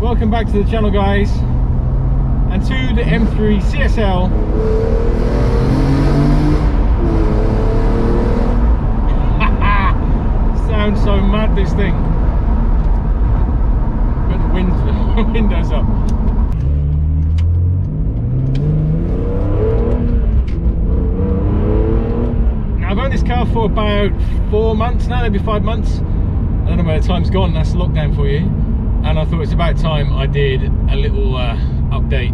Welcome back to the channel, guys, and to the M3 CSL. Sounds so mad, this thing. Put the windows up. Now, I've owned this car for about 4 months now, maybe 5 months. I don't know where the time's gone. That's lockdown for you. And I thought it's about time I did a little update.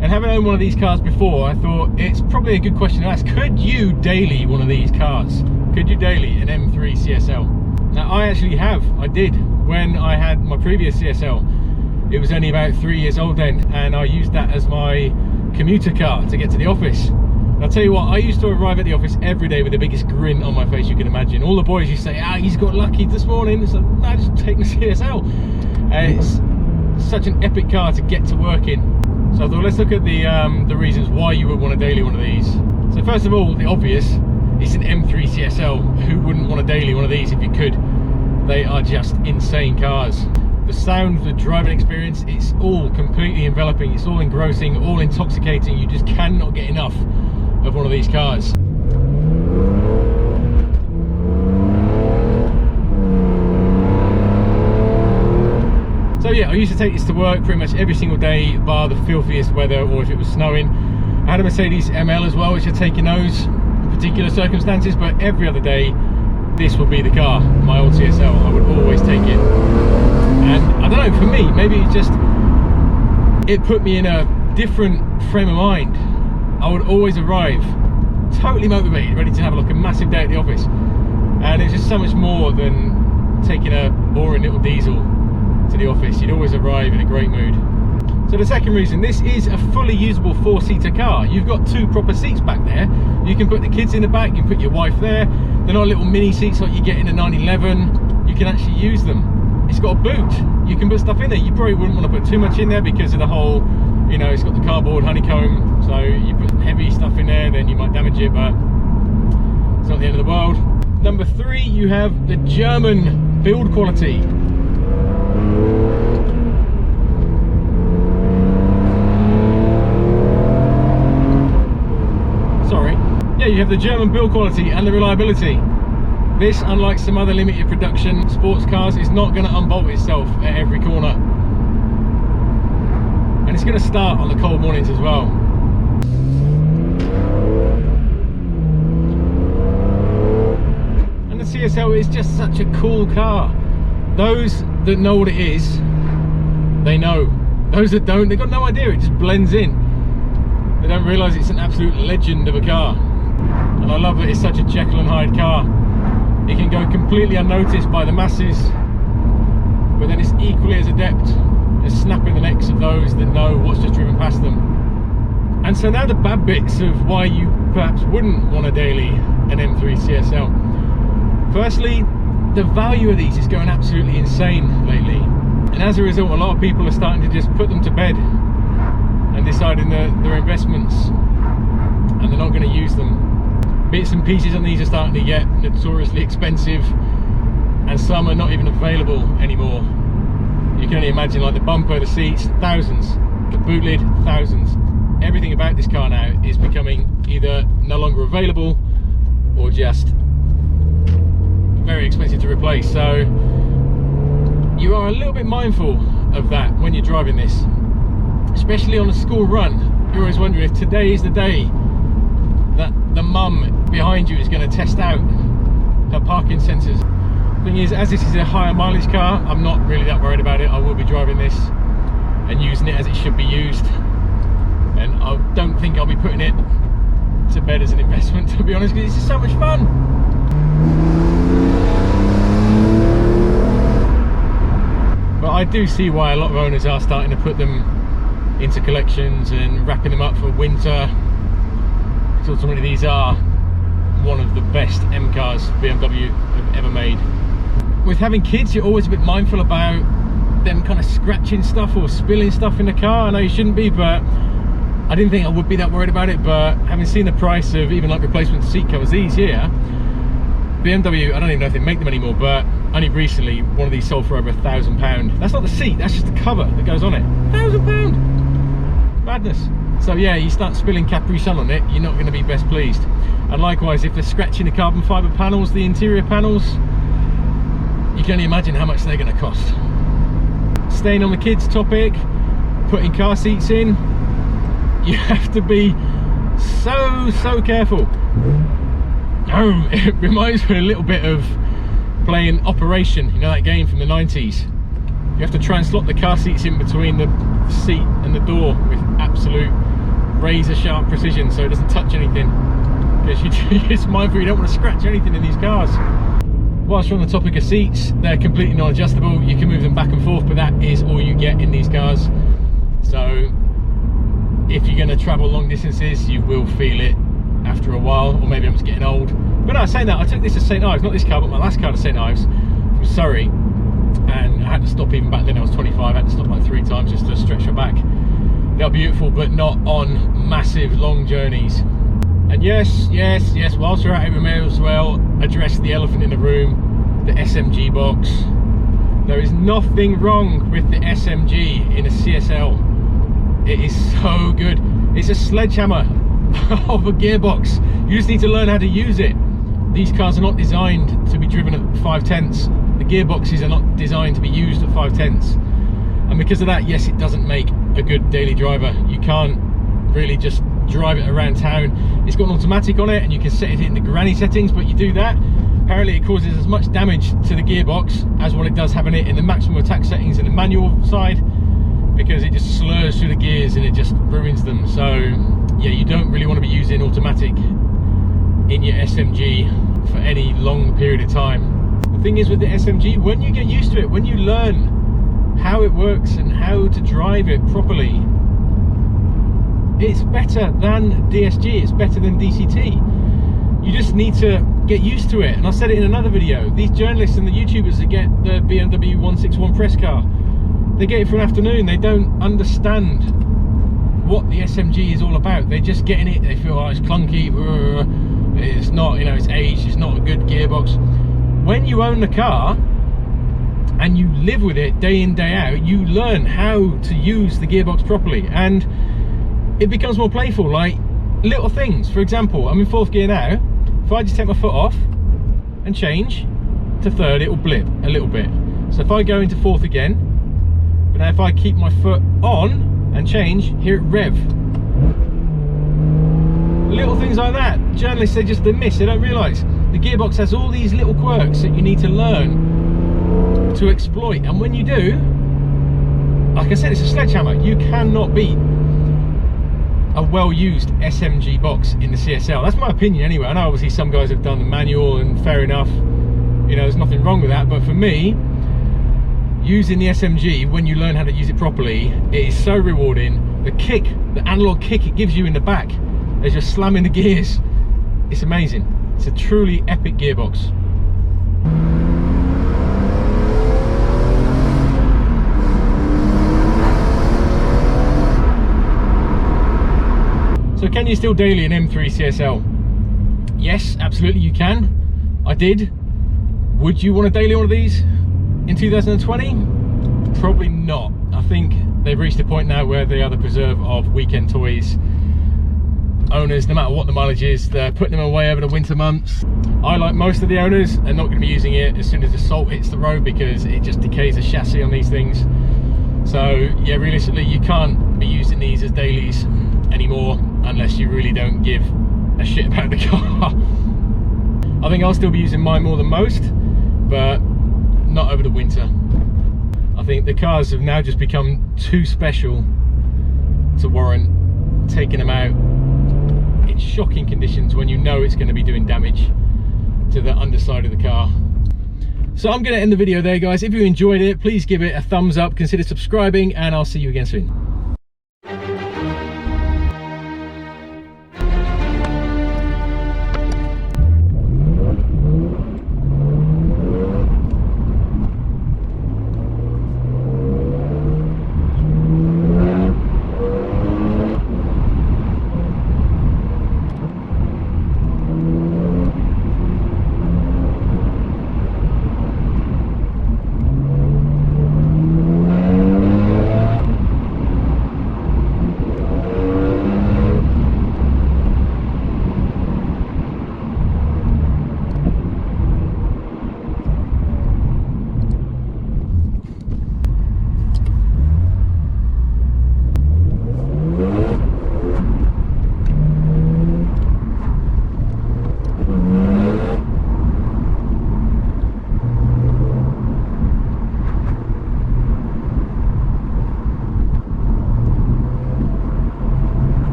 And having owned one of these cars before, I thought it's probably a good question to ask. Could you daily one of these cars? Could you daily an M3 CSL? Now, I actually have. I did when I had my previous CSL. It was only about 3 years old then, and I used that as my commuter car to get to the office. And I'll tell you what, I used to arrive at the office every day with the biggest grin on my face you can imagine. All the boys used to say, "Ah, he's got lucky this morning." It's like, no, just take the CSL. It's such an epic car to get to work in. So I thought, let's look at the reasons why you would want a daily one of these. So first of all, the obvious, it's an M3 CSL. Who wouldn't want a daily one of these if you could? They are just insane cars. The sound, the driving experience, it's all completely enveloping, it's all engrossing, all intoxicating. You just cannot get enough of one of these cars. So yeah, I used to take this to work pretty much every single day, bar the filthiest weather or if it was snowing. I had a Mercedes ML as well, which I'd take in those particular circumstances, but every other day, this would be the car, my old CSL. I would always take it. And I don't know, for me, maybe it's just, it put me in a different frame of mind. I would always arrive totally motivated, ready to have like a massive day at the office. And it's just so much more than taking a boring little diesel to the office. You'd always arrive in a great mood. So the second reason, this is a fully usable 4-seater car. You've got 2 proper seats back there. You can put the kids in the back, you can put your wife there. They're not little mini seats like you get in a 911. You can actually use them. It's got a boot. You can put stuff in there. You probably wouldn't want to put too much in there because of the whole, you know, it's got the cardboard honeycomb. So you put heavy stuff in there, then you might damage it, but it's not the end of the world. Number 3, you have the German build quality. Yeah, you have the German build quality and the reliability. This, unlike some other limited production sports cars, is not going to unbolt itself at every corner. And it's going to start on the cold mornings as well. And the CSL is just such a cool car. Those that know what it is, they know. Those that don't, they've got no idea. It just blends in. They don't realise it's an absolute legend of a car. And I love that it's such a Jekyll and Hyde car. It can go completely unnoticed by the masses, but then it's equally as adept as snapping the necks of those that know what's just driven past them. And so now the bad bits of why you perhaps wouldn't want a daily an M3 CSL. Firstly, the value of these is going absolutely insane lately. And as a result, a lot of people are starting to just put them to bed and deciding that they're investments and they're not going to use them. Bits and pieces on these are starting to get notoriously expensive, and some are not even available anymore. You can only imagine, like the bumper, the seats, thousands, the boot lid, thousands. Everything about this car now is becoming either no longer available or just very expensive to replace. So you are a little bit mindful of that when you're driving this, especially on a school run. You're always wondering if today is the day that the mum behind you is going to test out her parking sensors. Thing is, as this is a higher mileage car, I'm not really that worried about it. I will be driving this and using it as it should be used, and I don't think I'll be putting it to bed as an investment, to be honest, because it's just so much fun. But I do see why a lot of owners are starting to put them into collections and wrapping them up for winter. So ultimately these are one of the best M cars BMW have ever made. With having kids, you're always a bit mindful about them kind of scratching stuff or spilling stuff in the car. I know you shouldn't be, but I didn't think I would be that worried about it. But having seen the price of even like replacement seat covers, these here, BMW, I don't even know if they make them anymore, but only recently one of these sold for over £1,000. That's not the seat, that's just the cover that goes on it. £1,000! Madness. So yeah, you start spilling Capri Sun on it, you're not going to be best pleased. And likewise, if they're scratching the carbon fibre panels, the interior panels, you can only imagine how much they're going to cost. Staying on the kids topic, putting car seats in, you have to be so careful. It reminds me a little bit of playing Operation, you know, that game from the 90s. You have to try and slot the car seats in between the seat and the door with absolute razor sharp precision so it doesn't touch anything, because it's mindful you don't want to scratch anything in these cars. Whilst we're on the topic of seats, they're completely non-adjustable. You can move them back and forth, but that is all you get in these cars. So if you're going to travel long distances, you will feel it after a while, or maybe I'm just getting old. But no, saying that, I took this to St Ives, not this car, but my last car to St Ives from Surrey, and I had to stop. Even back then I was 25, I had to stop like 3 times just to stretch her back. They are beautiful, but not on massive long journeys. And yes, whilst we're at it, we may as well address the elephant in the room, the SMG box. There is nothing wrong with the SMG in a CSL. It is so good. It's a sledgehammer of a gearbox. You just need to learn how to use it. These cars are not designed to be driven at 5/10. The gearboxes are not designed to be used at 5/10. And because of that, yes, it doesn't make a good daily driver. You can't really just drive it around town. It's got an automatic on it and you can set it in the granny settings, but you do that, apparently it causes as much damage to the gearbox as what it does having it in the maximum attack settings in the manual side, because it just slurs through the gears and it just ruins them. So yeah, you don't really want to be using automatic in your SMG for any long period of time. The thing is with the SMG, when you get used to it, when you learn how it works and how to drive it properly, it's better than DSG, it's better than DCT. You just need to get used to it. And I said it in another video, these journalists and the YouTubers that get the BMW 161 press car, they get it for an afternoon, they don't understand what the SMG is all about. They're just getting it, they feel, oh, it's clunky, it's not, you know, it's aged, it's not a good gearbox. When you own the car and you live with it day in, day out, you learn how to use the gearbox properly, and it becomes more playful. Like little things, for example, I'm in 4th gear now. If I just take my foot off and change to 3rd, it will blip a little bit. So if I go into 4th again, but now if I keep my foot on and change, hear it rev. Little things like that. Journalists, they miss, they don't realise. The gearbox has all these little quirks that you need to learn to exploit, and when you do, like I said, it's a sledgehammer. You cannot beat a well-used SMG box in the CSL. That's my opinion anyway. I know obviously some guys have done the manual, and fair enough, you know, there's nothing wrong with that, but for me, using the SMG, when you learn how to use it properly, it is so rewarding. The kick, the analog kick it gives you in the back as you're slamming the gears, it's amazing. It's a truly epic gearbox. So can you still daily an M3 CSL? Yes, absolutely you can. I did. Would you want to daily one of these in 2020? Probably not. I think they've reached a point now where they are the preserve of weekend toys. Owners, no matter what the mileage is, they're putting them away over the winter months. I, like most of the owners, are not going to be using it as soon as the salt hits the road, because it just decays the chassis on these things. So yeah, realistically you can't be using these as dailies anymore unless you really don't give a shit about the car. I think I'll still be using mine more than most, but not over the winter. I think the cars have now just become too special to warrant taking them out in shocking conditions when you know it's going to be doing damage to the underside of the car. So I'm going to end the video there, guys. If you enjoyed it, please give it a thumbs up, consider subscribing, and I'll see you again soon.